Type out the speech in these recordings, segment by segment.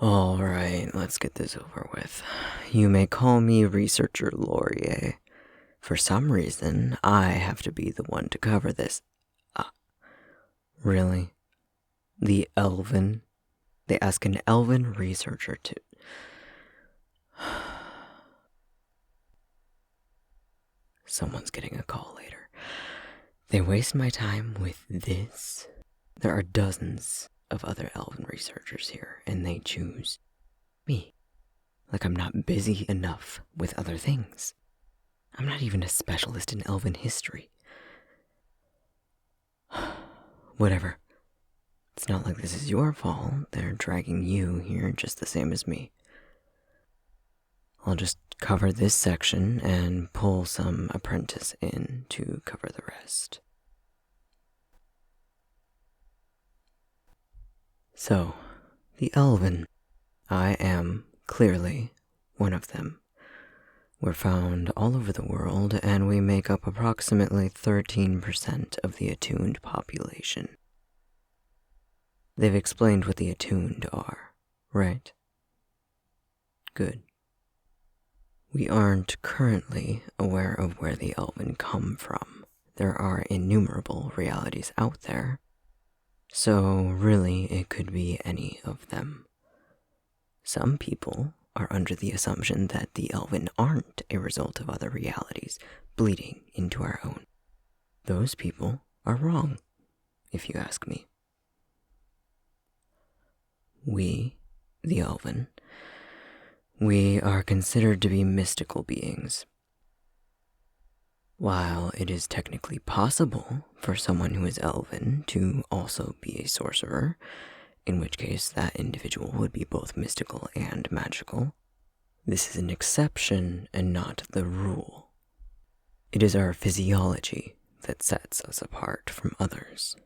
Alright, let's get this over with. You may call me Researcher Laurier. For some reason, I have to be the one to cover this. Really? The Elven? They ask an Elven researcher to... Someone's getting a call later. They waste my time with this? There are dozens of other Elven researchers here, and they choose me. Like I'm not busy enough with other things. I'm not even a specialist in Elven history. Whatever. It's not like this is your fault. They're dragging you here just the same as me. I'll just cover this section and pull some apprentice in to cover the rest. So, the Elven. I am clearly one of them. We're found all over the world, and we make up approximately 13% of the attuned population. They've explained what the attuned are, right? Good. We aren't currently aware of where the Elven come from. There are innumerable realities out there, so really it could be any of them. Some people are under the assumption that the Elven aren't a result of other realities bleeding into our own. Those people are wrong, if you ask me. We, the Elven, we are considered to be mystical beings. While it is technically possible for someone who is Elven to also be a sorcerer, in which case that individual would be both mystical and magical, this is an exception and not the rule. It is our physiology that sets us apart from others.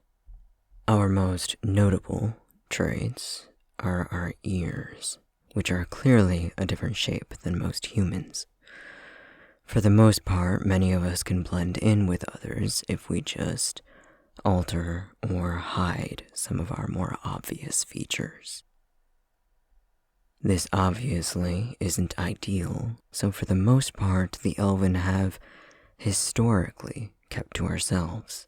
Our most notable traits are our ears, which are clearly a different shape than most humans. For the most part, many of us can blend in with others if we just alter or hide some of our more obvious features. This obviously isn't ideal, so for the most part, the Elven have historically kept to ourselves.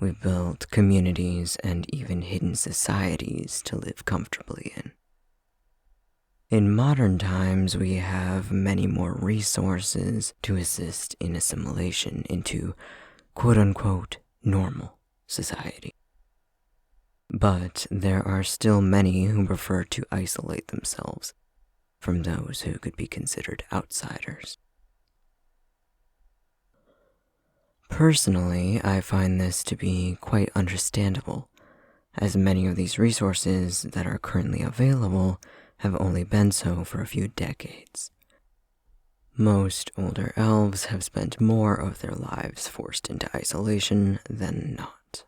We've built communities and even hidden societies to live comfortably in. In modern times, we have many more resources to assist in assimilation into quote-unquote normal society. But there are still many who prefer to isolate themselves from those who could be considered outsiders. Personally, I find this to be quite understandable, as many of these resources that are currently available have only been so for a few decades. Most older elves have spent more of their lives forced into isolation than not.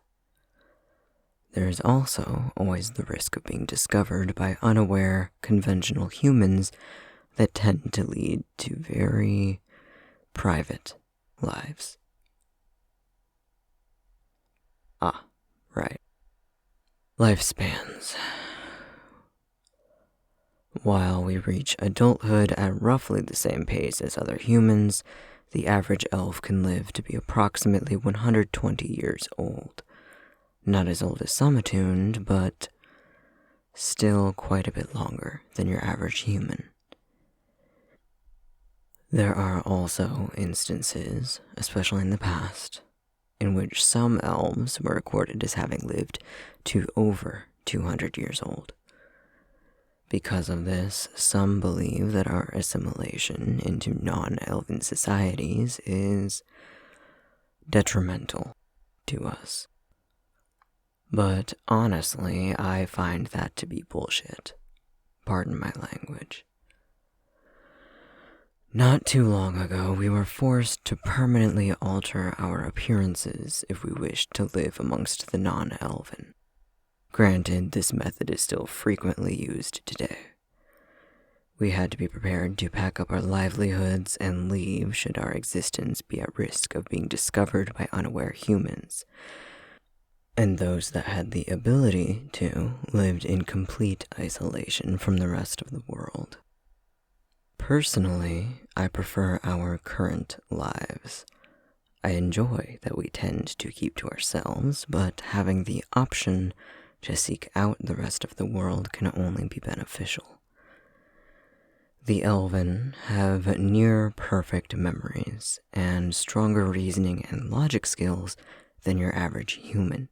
There is also always the risk of being discovered by unaware, conventional humans that tend to lead to very private lives. Right. Lifespans. While we reach adulthood at roughly the same pace as other humans, the average elf can live to be approximately 120 years old. Not as old as some attuned, but still quite a bit longer than your average human. There are also instances, especially in the past, in which some elves were recorded as having lived to over 200 years old. Because of this, some believe that our assimilation into non-elven societies is detrimental to us. But honestly, I find that to be bullshit. Pardon my language. Not too long ago, we were forced to permanently alter our appearances if we wished to live amongst the non-elven. Granted, this method is still frequently used today. We had to be prepared to pack up our livelihoods and leave should our existence be at risk of being discovered by unaware humans. And those that had the ability to lived in complete isolation from the rest of the world. Personally, I prefer our current lives. I enjoy that we tend to keep to ourselves, but having the option to seek out the rest of the world can only be beneficial. The Elven have near perfect memories and stronger reasoning and logic skills than your average human.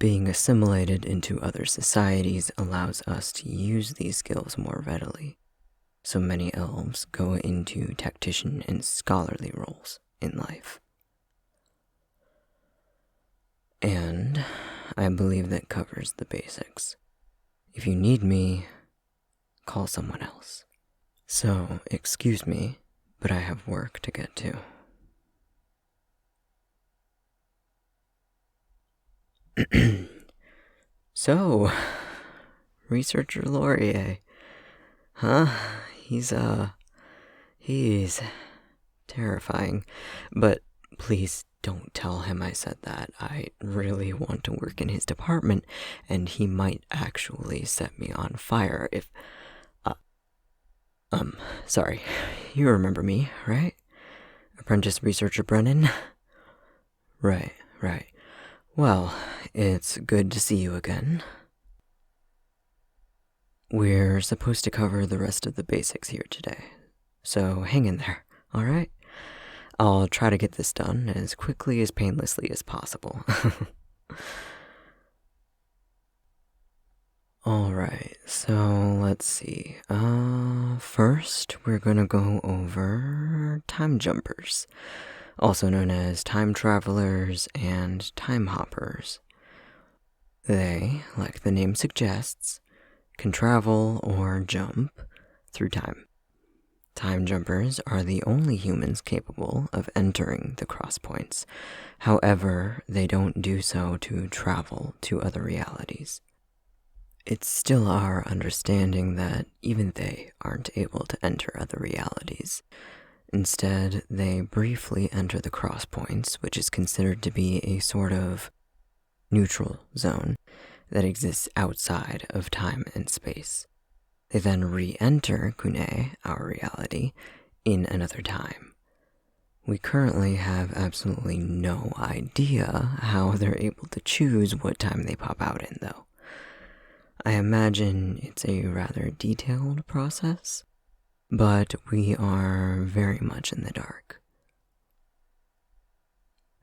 Being assimilated into other societies allows us to use these skills more readily, so many elves go into tactician and scholarly roles in life. And I believe that covers the basics. If you need me, call someone else. So, excuse me, but I have work to get to. So, Researcher Laurier. Huh? He's terrifying. But please don't tell him I said that. I really want to work in his department, and he might actually set me on fire if... sorry. You remember me, right? Apprentice Researcher Brennan? Right. Well, it's good to see you again. We're supposed to cover the rest of the basics here today, so hang in there, alright? I'll try to get this done as quickly as painlessly as possible. Alright, so let's see. First we're gonna go over time jumpers, also known as time travelers and time hoppers. They, like the name suggests, can travel or jump through time. Time jumpers are the only humans capable of entering the crosspoints. However, they don't do so to travel to other realities. It's still our understanding that even they aren't able to enter other realities. Instead, they briefly enter the crosspoints, which is considered to be a sort of neutral zone that exists outside of time and space. They then re-enter Kune, our reality, in another time. We currently have absolutely no idea how they're able to choose what time they pop out in, though. I imagine it's a rather detailed process, but we are very much in the dark.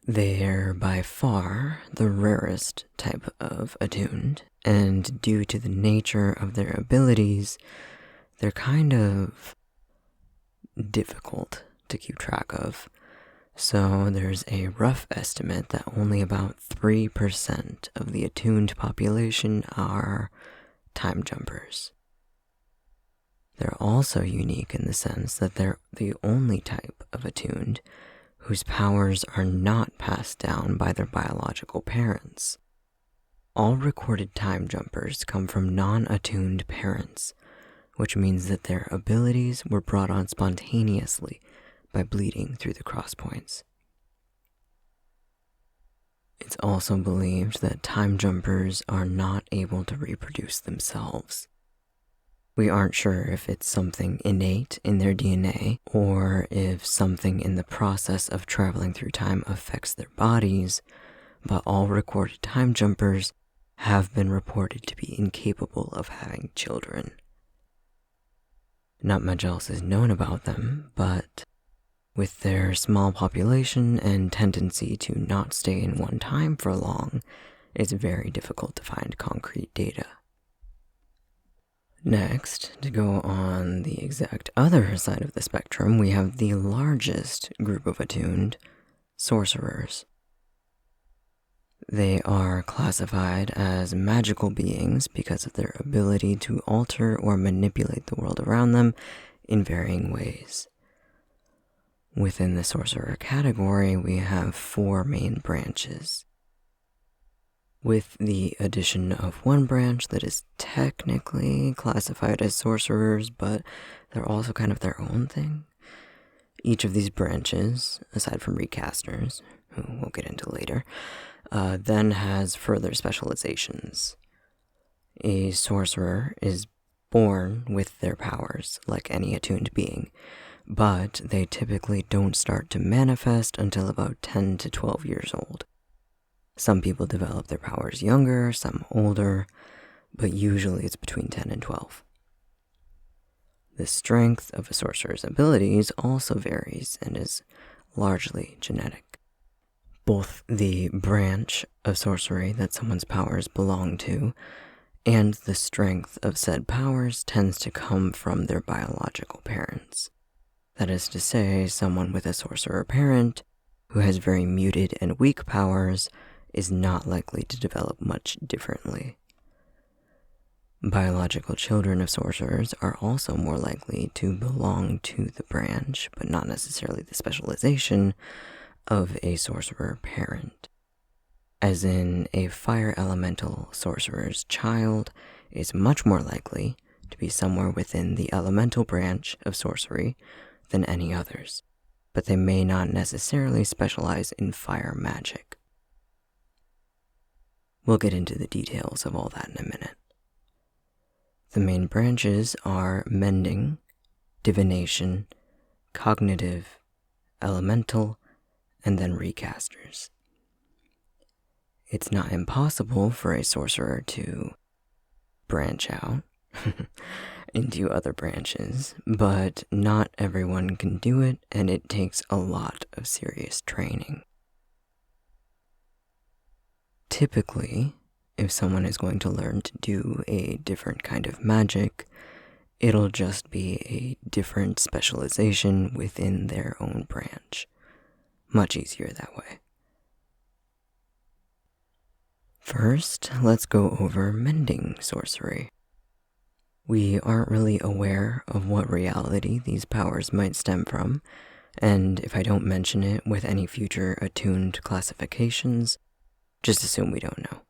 They're by far the rarest type of attuned, and due to the nature of their abilities, they're kind of difficult to keep track of. So there's a rough estimate that only about 3% of the attuned population are time jumpers. They're also unique in the sense that they're the only type of attuned whose powers are not passed down by their biological parents. All recorded time jumpers come from non-attuned parents, which means that their abilities were brought on spontaneously by bleeding through the crosspoints. It's also believed that time jumpers are not able to reproduce themselves. We aren't sure if it's something innate in their DNA or if something in the process of traveling through time affects their bodies, but all recorded time jumpers have been reported to be incapable of having children. Not much else is known about them, but with their small population and tendency to not stay in one time for long, it's very difficult to find concrete data. Next, to go on the exact other side of the spectrum, we have the largest group of attuned, Sorcerers. They are classified as magical beings because of their ability to alter or manipulate the world around them in varying ways. Within the sorcerer category, we have 4 main branches, with the addition of one branch that is technically classified as sorcerers, but they're also kind of their own thing. Each of these branches, aside from recasters, who we'll get into later, then has further specializations. A sorcerer is born with their powers, like any attuned being, but they typically don't start to manifest until about 10 to 12 years old. Some people develop their powers younger, some older, but usually it's between 10 and 12. The strength of a sorcerer's abilities also varies and is largely genetic. Both the branch of sorcery that someone's powers belong to and the strength of said powers tends to come from their biological parents. That is to say, someone with a sorcerer parent who has very muted and weak powers is not likely to develop much differently. Biological children of sorcerers are also more likely to belong to the branch, but not necessarily the specialization, of a sorcerer parent. As in, a fire elemental sorcerer's child is much more likely to be somewhere within the elemental branch of sorcery than any others, but they may not necessarily specialize in fire magic. We'll get into the details of all that in a minute. The main branches are Mending, Divination, Cognitive, Elemental, and then Recasters. It's not impossible for a sorcerer to branch out into other branches, but not everyone can do it, and it takes a lot of serious training. Typically, if someone is going to learn to do a different kind of magic, it'll just be a different specialization within their own branch. Much easier that way. First, let's go over Mending Sorcery. We aren't really aware of what reality these powers might stem from, and if I don't mention it with any future attuned classifications, just assume we don't know.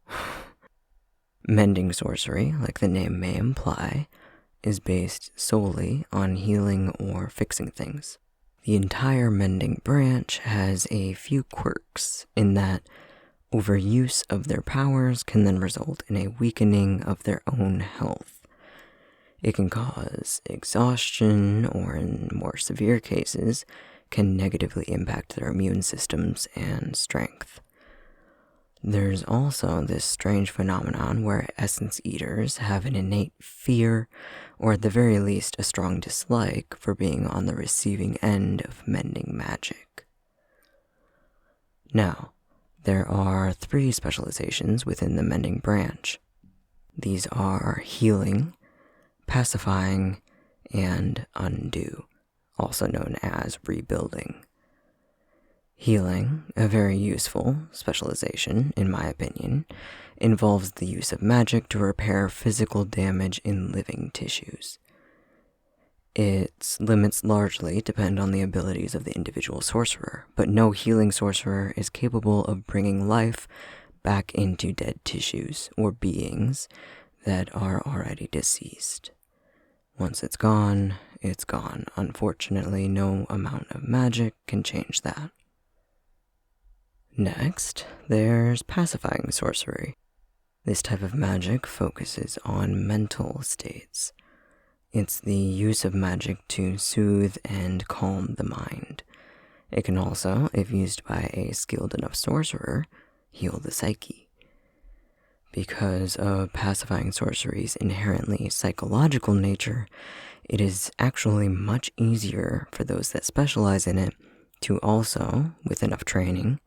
Mending Sorcery, like the name may imply, is based solely on healing or fixing things. The entire Mending branch has a few quirks in that overuse of their powers can then result in a weakening of their own health. It can cause exhaustion, or in more severe cases, can negatively impact their immune systems and strength. There's also this strange phenomenon where essence eaters have an innate fear, or at the very least a strong dislike, for being on the receiving end of mending magic. Now, there are 3 specializations within the Mending branch. These are Healing, Pacifying, and Undo, also known as Rebuilding. Healing, a very useful specialization, in my opinion, involves the use of magic to repair physical damage in living tissues. Its limits largely depend on the abilities of the individual sorcerer, but no healing sorcerer is capable of bringing life back into dead tissues or beings that are already deceased. Once it's gone, it's gone. Unfortunately, no amount of magic can change that. Next, there's Pacifying Sorcery. This type of magic focuses on mental states. It's the use of magic to soothe and calm the mind. It can also, if used by a skilled enough sorcerer, heal the psyche. Because of Pacifying Sorcery's inherently psychological nature, it is actually much easier for those that specialize in it to also, with enough training,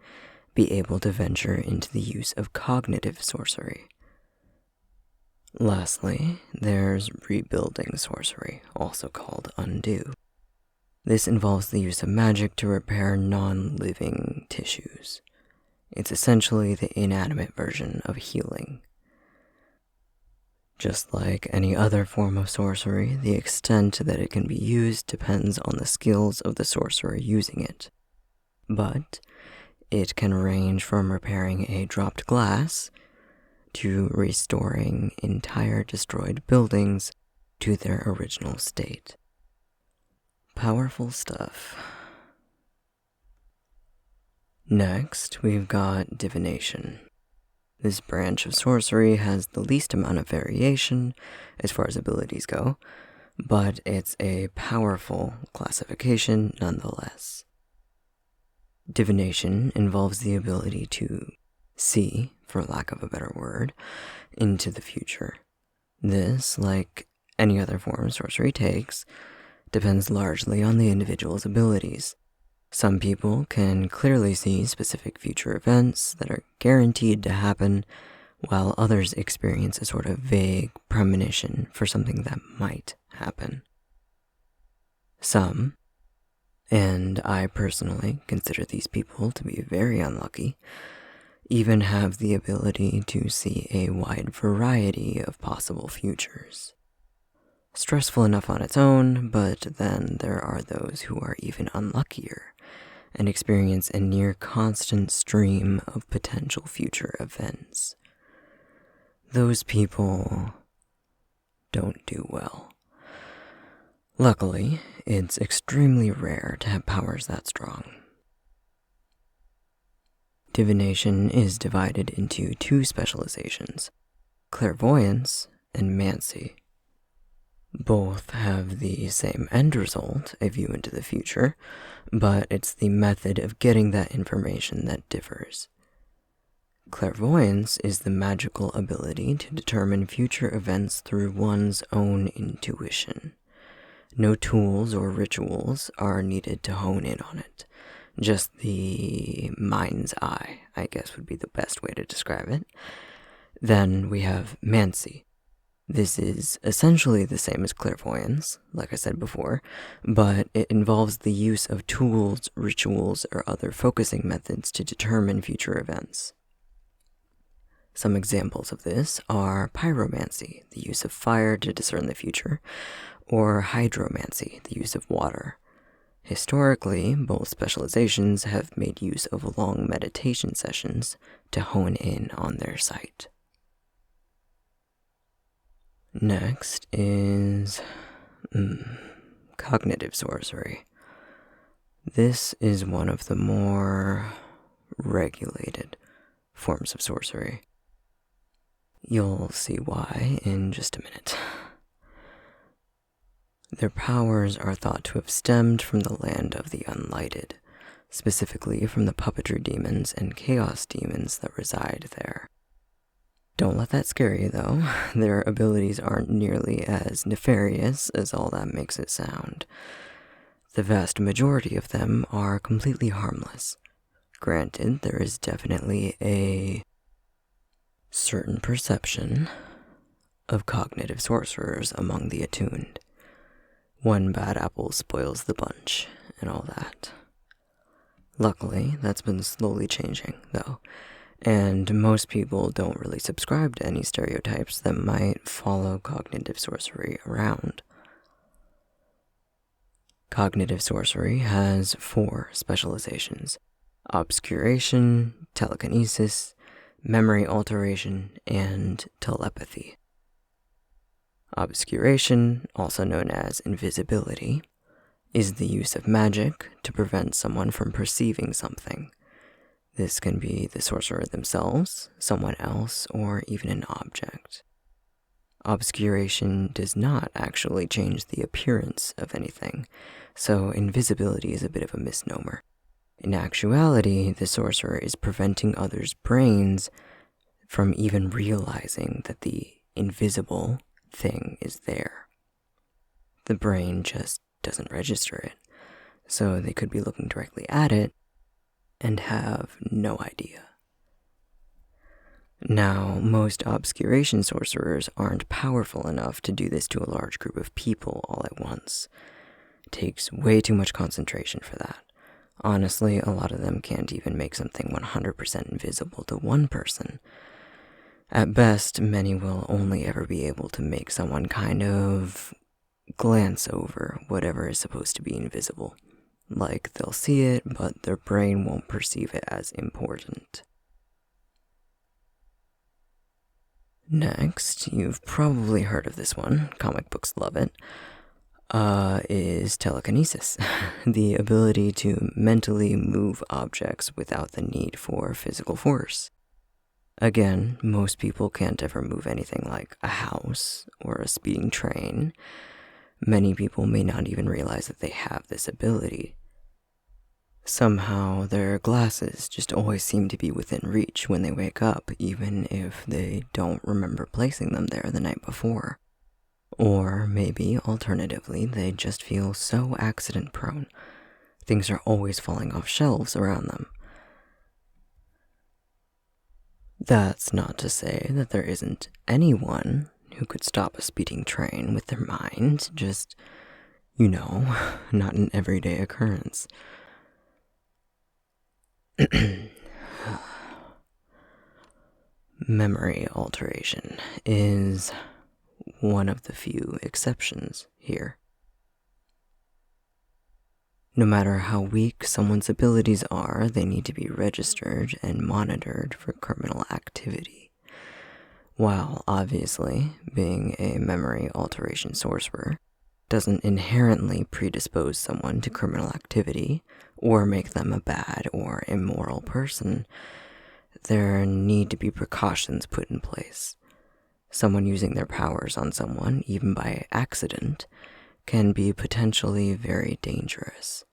be able to venture into the use of Cognitive Sorcery. Lastly, there's Rebuilding Sorcery, also called Undo. This involves the use of magic to repair non-living tissues. It's essentially the inanimate version of healing. Just like any other form of sorcery, the extent that it can be used depends on the skills of the sorcerer using it. But it can range from repairing a dropped glass to restoring entire destroyed buildings to their original state. Powerful stuff. Next, we've got Divination. This branch of sorcery has the least amount of variation as far as abilities go, but it's a powerful classification nonetheless. Divination involves the ability to see, for lack of a better word, into the future. This, like any other form sorcery takes, depends largely on the individual's abilities. Some people can clearly see specific future events that are guaranteed to happen, while others experience a sort of vague premonition for something that might happen. Some, and I personally consider these people to be very unlucky, even have the ability to see a wide variety of possible futures. Stressful enough on its own, but then there are those who are even unluckier and experience a near constant stream of potential future events. Those people don't do well. Luckily, it's extremely rare to have powers that strong. Divination is divided into two specializations, clairvoyance and mancy. Both have the same end result, a view into the future, but it's the method of getting that information that differs. Clairvoyance is the magical ability to determine future events through one's own intuition. No tools or rituals are needed to hone in on it. Just the mind's eye, I guess would be the best way to describe it. Then we have mancy. This is essentially the same as clairvoyance, like I said before, but it involves the use of tools, rituals, or other focusing methods to determine future events. Some examples of this are pyromancy, the use of fire to discern the future, or hydromancy, the use of water. Historically, both specializations have made use of long meditation sessions to hone in on their sight. Next is cognitive sorcery. This is one of the more regulated forms of sorcery. You'll see why in just a minute. Their powers are thought to have stemmed from the land of the unlighted, specifically from the puppetry demons and chaos demons that reside there. Don't let that scare you, though. Their abilities aren't nearly as nefarious as all that makes it sound. The vast majority of them are completely harmless. Granted, there is definitely a certain perception of cognitive sorcerers among the attuned. One bad apple spoils the bunch, and all that. Luckily, that's been slowly changing, though, and most people don't really subscribe to any stereotypes that might follow cognitive sorcery around. Cognitive sorcery has 4 specializations: obscuration, telekinesis, memory alteration, and telepathy. Obscuration, also known as invisibility, is the use of magic to prevent someone from perceiving something. This can be the sorcerer themselves, someone else, or even an object. Obscuration does not actually change the appearance of anything, so invisibility is a bit of a misnomer. In actuality, the sorcerer is preventing others' brains from even realizing that the invisible thing is there. The brain just doesn't register it, so they could be looking directly at it and have no idea. Now, most obscuration sorcerers aren't powerful enough to do this to a large group of people all at once. It takes way too much concentration for that. Honestly, a lot of them can't even make something 100% invisible to one person. At best, many will only ever be able to make someone kind of glance over whatever is supposed to be invisible. Like, they'll see it, but their brain won't perceive it as important. Next, you've probably heard of this one. Comic books love it. is telekinesis, the ability to mentally move objects without the need for physical force. Again, most people can't ever move anything like a house or a speeding train. Many people may not even realize that they have this ability. Somehow, their glasses just always seem to be within reach when they wake up, even if they don't remember placing them there the night before. Or maybe, alternatively, they just feel so accident-prone. Things are always falling off shelves around them. That's not to say that there isn't anyone who could stop a speeding train with their mind, just, not an everyday occurrence. Memory alteration is one of the few exceptions here. No matter how weak someone's abilities are, they need to be registered and monitored for criminal activity. While obviously being a memory alteration sorcerer doesn't inherently predispose someone to criminal activity or make them a bad or immoral person, there need to be precautions put in place. Someone using their powers on someone, even by accident, can be potentially very dangerous.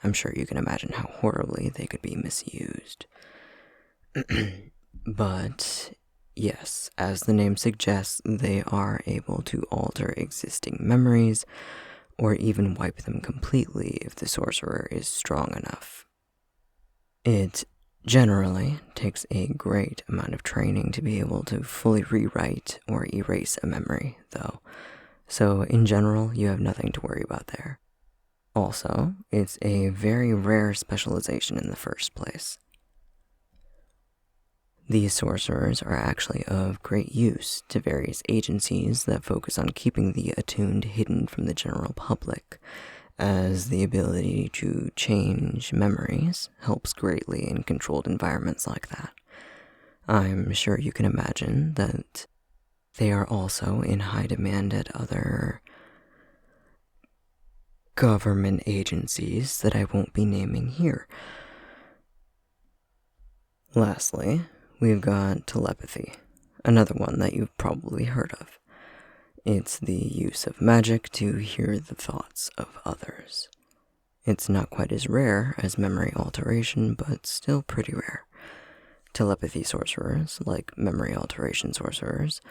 I'm sure you can imagine how horribly they could be misused. But yes, as the name suggests, they are able to alter existing memories or even wipe them completely if the sorcerer is strong enough. It generally takes a great amount of training to be able to fully rewrite or erase a memory, though. So in general, you have nothing to worry about there. Also, it's a very rare specialization in the first place. These sorcerers are actually of great use to various agencies that focus on keeping the attuned hidden from the general public, as the ability to change memories helps greatly in controlled environments like that. I'm sure you can imagine that they are also in high demand at other government agencies that I won't be naming here. Lastly, we've got telepathy, another one that you've probably heard of. It's the use of magic to hear the thoughts of others. It's not quite as rare as memory alteration, but still pretty rare. Telepathy sorcerers, like memory alteration sorcerers,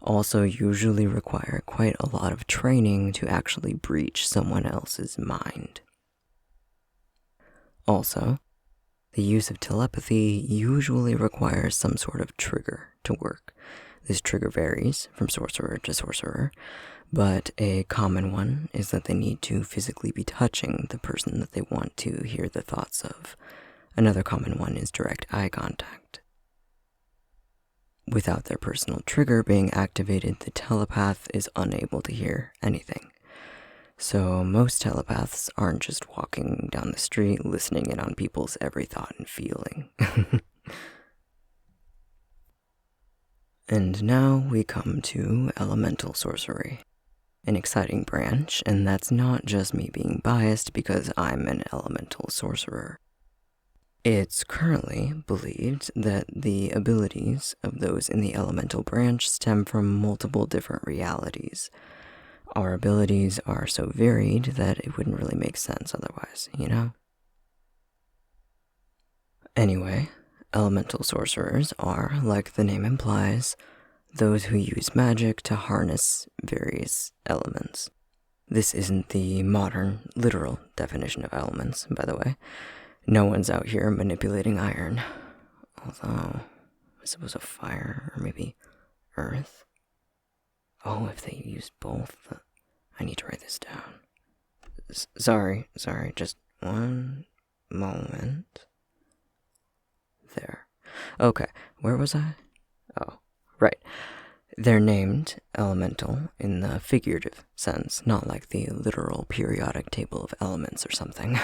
also usually require quite a lot of training to actually breach someone else's mind. Also, the use of telepathy usually requires some sort of trigger to work. This trigger varies from sorcerer to sorcerer, but a common one is that they need to physically be touching the person that they want to hear the thoughts of. Another common one is direct eye contact. Without their personal trigger being activated, the telepath is unable to hear anything. So most telepaths aren't just walking down the street listening in on people's every thought and feeling. And now we come to elemental sorcery, an exciting branch, and that's not just me being biased because I'm an elemental sorcerer. It's currently believed that the abilities of those in the elemental branch stem from multiple different realities. Our abilities are so varied that it wouldn't really make sense otherwise, Anyway, elemental sorcerers are, like the name implies, those who use magic to harness various elements. This isn't the modern, literal definition of elements, by the way. No one's out here manipulating iron. Although, I suppose a fire, or maybe earth? Oh, if they used both. I need to write this down. Sorry, just one moment. There. Okay, where was I? Oh, right. They're named elemental in the figurative sense, not like the literal periodic table of elements or something.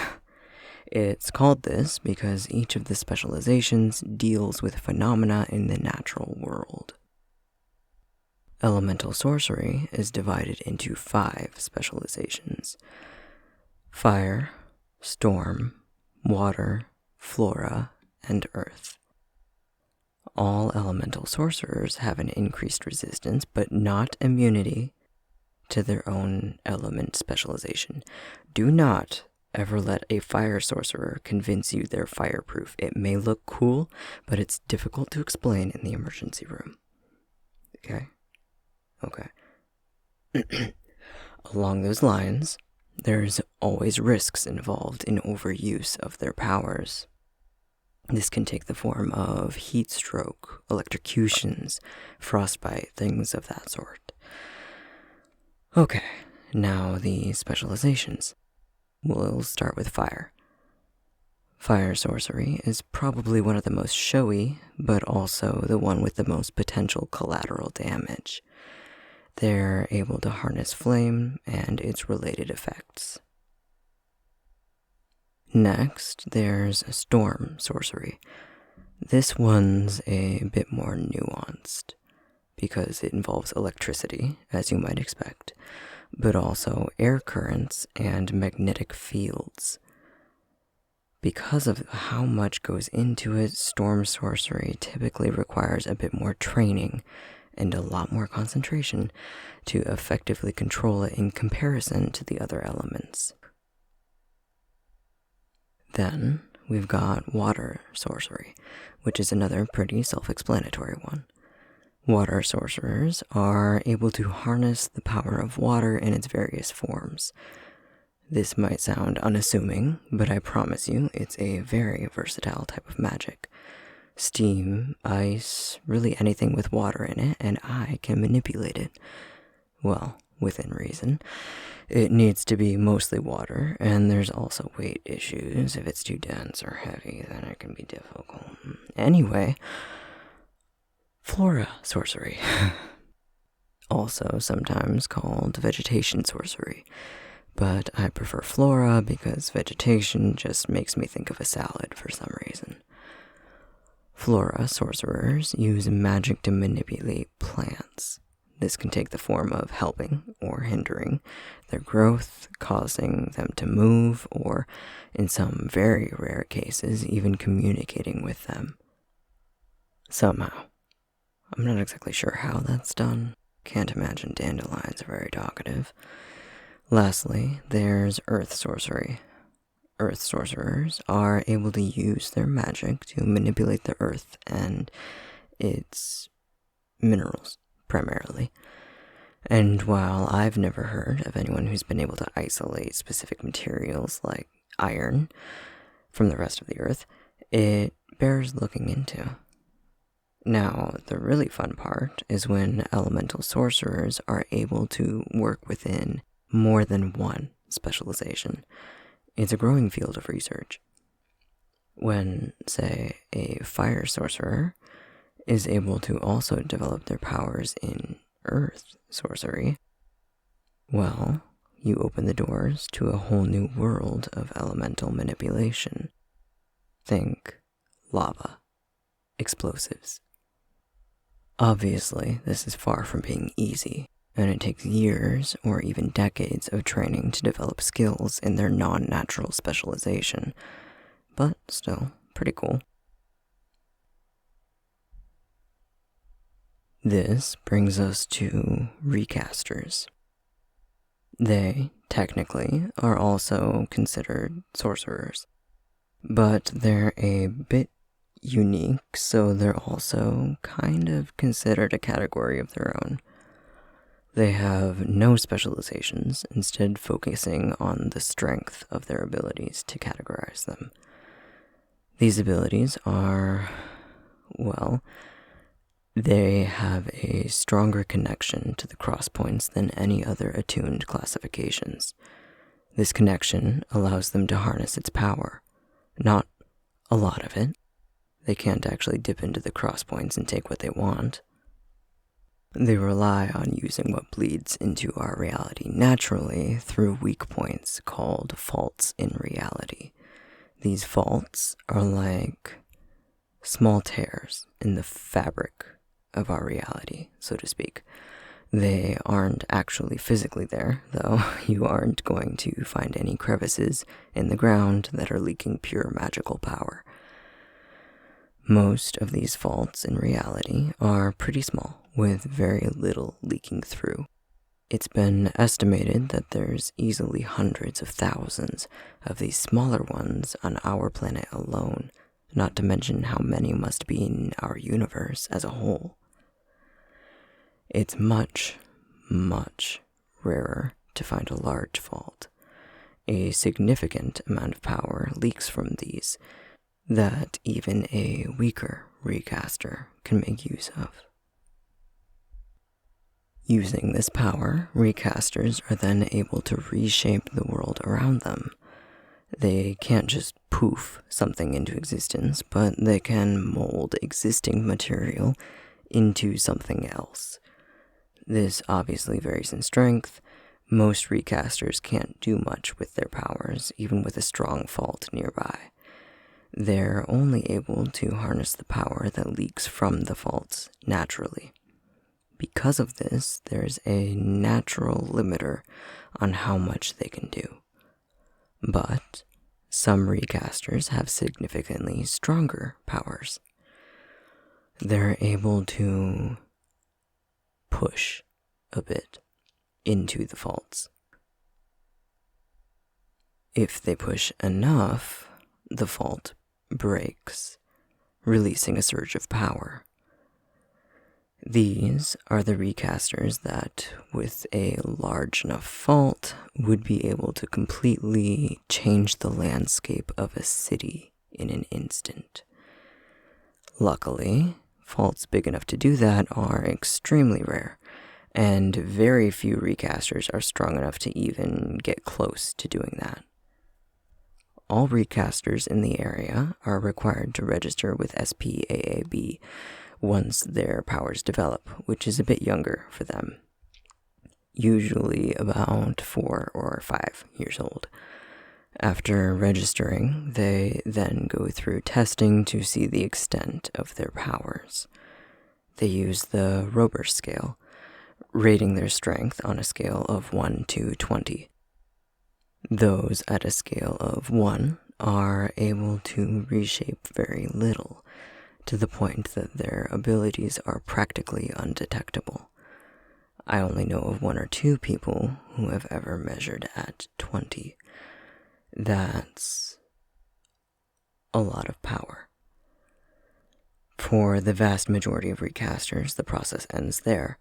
It's called this because each of the specializations deals with phenomena in the natural world. Elemental Sorcery is divided into 5 specializations: Fire, Storm, Water, Flora, and Earth. All Elemental Sorcerers have an increased resistance, but not immunity to their own element specialization. Do not ever let a Fire Sorcerer convince you they're fireproof. It may look cool, but it's difficult to explain in the emergency room. Okay? Okay. Along those lines, there's always risks involved in overuse of their powers. This can take the form of heat stroke, electrocutions, frostbite, things of that sort. Okay, now the specializations. We'll start with fire. Fire sorcery is probably one of the most showy, but also the one with the most potential collateral damage. They're able to harness flame and its related effects. Next, there's storm sorcery. This one's a bit more nuanced, because it involves electricity, as you might expect, but also air currents and magnetic fields. Because of how much goes into it, storm sorcery typically requires a bit more training and a lot more concentration to effectively control it in comparison to the other elements. Then we've got water sorcery, which is another pretty self-explanatory one. Water sorcerers are able to harness the power of water in its various forms. This might sound unassuming, but I promise you it's a very versatile type of magic. Steam, ice, really anything with water in it, and I can manipulate it. Well, within reason. It needs to be mostly water, and there's also weight issues. If it's too dense or heavy, then it can be difficult. Anyway, flora sorcery. Also sometimes called vegetation sorcery. But I prefer flora because vegetation just makes me think of a salad for some reason. Flora sorcerers use magic to manipulate plants. This can take the form of helping or hindering their growth, causing them to move, or in some very rare cases, even communicating with them. Somehow. I'm not exactly sure how that's done. Can't imagine dandelions are very talkative. Lastly, there's earth sorcery. Earth sorcerers are able to use their magic to manipulate the earth and its minerals, primarily. And while I've never heard of anyone who's been able to isolate specific materials like iron from the rest of the earth, it bears looking into. Now, the really fun part is when elemental sorcerers are able to work within more than one specialization. It's a growing field of research. When, say, a fire sorcerer is able to also develop their powers in earth sorcery, well, you open the doors to a whole new world of elemental manipulation. Think lava, explosives. Obviously, this is far from being easy, and it takes years or even decades of training to develop skills in their non-natural specialization, but still pretty cool. This brings us to Recasters. They, technically, are also considered sorcerers, but they're a bit unique, so they're also kind of considered a category of their own. They have no specializations, instead focusing on the strength of their abilities to categorize them. These abilities are, well, they have a stronger connection to the crosspoints than any other attuned classifications. This connection allows them to harness its power. Not a lot of it. They can't actually dip into the crosspoints and take what they want. They rely on using what bleeds into our reality naturally through weak points called faults in reality. These faults are like small tears in the fabric of our reality, so to speak. They aren't actually physically there, though. You aren't going to find any crevices in the ground that are leaking pure magical power. Most of these faults in reality are pretty small, with very little leaking through. It's been estimated that there's easily hundreds of thousands of these smaller ones on our planet alone, not to mention how many must be in our universe as a whole. It's much, much rarer to find a large fault. A significant amount of power leaks from these that even a weaker recaster can make use of. Using this power, recasters are then able to reshape the world around them. They can't just poof something into existence, but they can mold existing material into something else. This obviously varies in strength. Most recasters can't do much with their powers, even with a strong fault nearby. They're only able to harness the power that leaks from the faults naturally. Because of this, there's a natural limiter on how much they can do. But some recasters have significantly stronger powers. They're able to push a bit into the faults. If they push enough, the fault breaks, releasing a surge of power. These are the recasters that, with a large enough fault, would be able to completely change the landscape of a city in an instant. Luckily, faults big enough to do that are extremely rare, and very few recasters are strong enough to even get close to doing that. All recasters in the area are required to register with SPAAB once their powers develop, which is a bit younger for them, usually about 4 or 5 years old. After registering, they then go through testing to see the extent of their powers. They use the Rober scale, rating their strength on a scale of 1 to 20. Those at a scale of 1 are able to reshape very little, to the point that their abilities are practically undetectable. I only know of 1 or 2 people who have ever measured at 20. That's a lot of power. For the vast majority of recasters, the process ends there,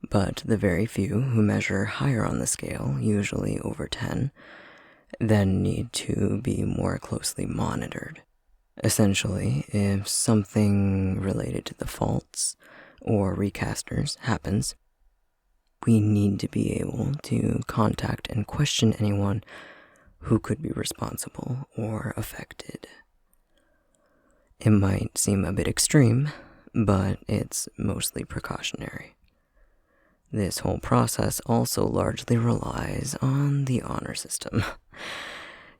but the very few who measure higher on the scale, usually over 10, then need to be more closely monitored. Essentially, if something related to the faults or recasters happens, we need to be able to contact and question anyone who could be responsible or affected. It might seem a bit extreme, but it's mostly precautionary. This whole process also largely relies on the honor system.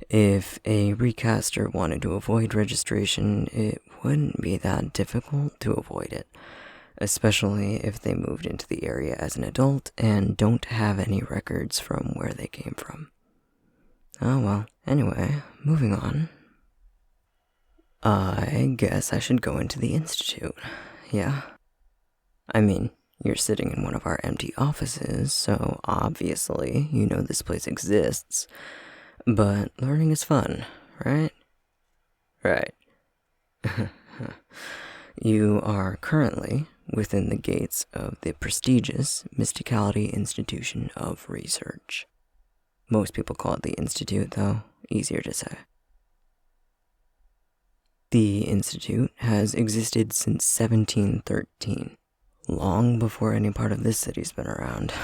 If a recaster wanted to avoid registration, it wouldn't be that difficult to avoid it, especially if they moved into the area as an adult and don't have any records from where they came from. Oh well, anyway, moving on. I guess I should go into the Institute, yeah? I mean, you're sitting in one of our empty offices, so obviously you know this place exists. But learning is fun, right? Right. You are currently within the gates of the prestigious Mysticality Institution of Research. Most people call it the Institute, though, easier to say. The Institute has existed since 1713, long before any part of this city's been around.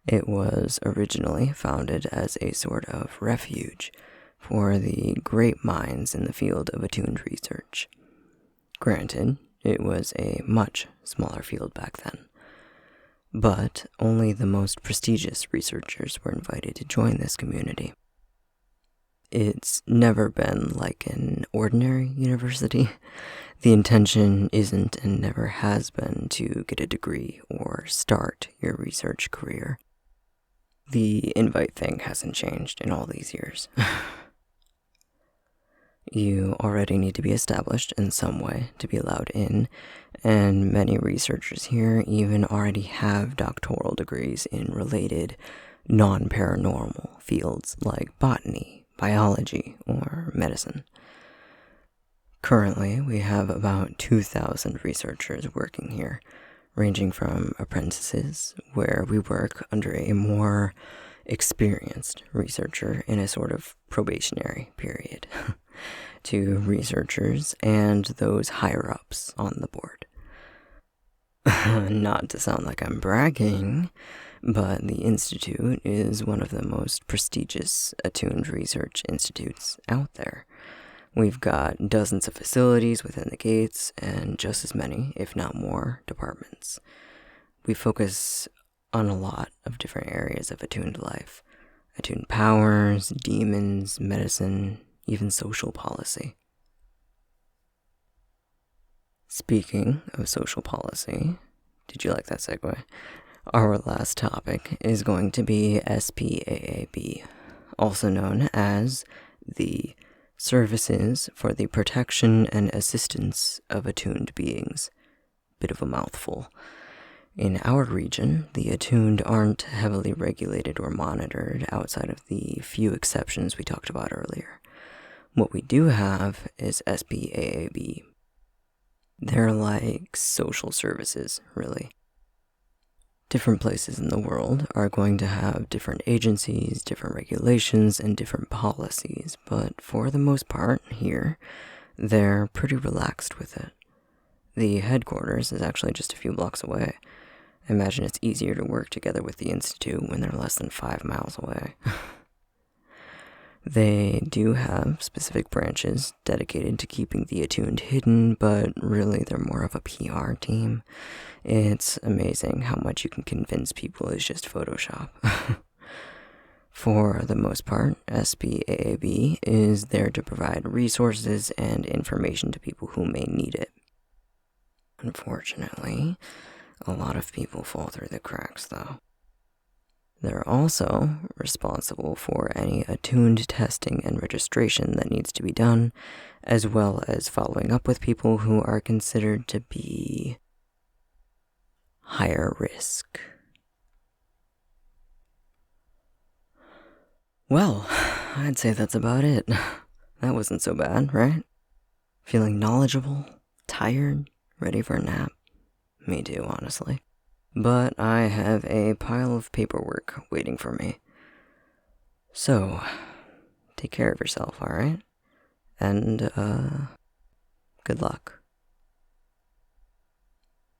It was originally founded as a sort of refuge for the great minds in the field of attuned research. Granted, it was a much smaller field back then, but only the most prestigious researchers were invited to join this community. It's never been like an ordinary university. The intention isn't and never has been to get a degree or start your research career. The invite thing hasn't changed in all these years. You already need to be established in some way to be allowed in, and many researchers here even already have doctoral degrees in related non-paranormal fields like botany, biology, or medicine. Currently, we have about 2,000 researchers working here, ranging from apprentices, where we work under a more experienced researcher in a sort of probationary period, to researchers and those higher-ups on the board. Not to sound like I'm bragging, but the Institute is one of the most prestigious attuned research institutes out there. We've got dozens of facilities within the gates and just as many, if not more, departments. We focus on a lot of different areas of attuned life. Attuned powers, demons, medicine, even social policy. Speaking of social policy, did you like that segue? Our last topic is going to be SPAAB, also known as the Services for the Protection and Assistance of Attuned Beings. Bit of a mouthful. In our region, the attuned aren't heavily regulated or monitored outside of the few exceptions we talked about earlier. What we do have is SPAAB. They're like social services, really. Different places in the world are going to have different agencies, different regulations, and different policies, but for the most part, here, they're pretty relaxed with it. The headquarters is actually just a few blocks away. I imagine it's easier to work together with the Institute when they're less than 5 miles away. They do have specific branches dedicated to keeping the attuned hidden, but really they're more of a PR team. It's amazing how much you can convince people is just Photoshop. For the most part, SPAAB is there to provide resources and information to people who may need it. Unfortunately, a lot of people fall through the cracks, though. They're also responsible for any attuned testing and registration that needs to be done, as well as following up with people who are considered to be higher risk. Well, I'd say that's about it. That wasn't so bad, right? Feeling knowledgeable, tired, ready for a nap? Me too, honestly. But I have a pile of paperwork waiting for me. So, take care of yourself, alright? And, good luck.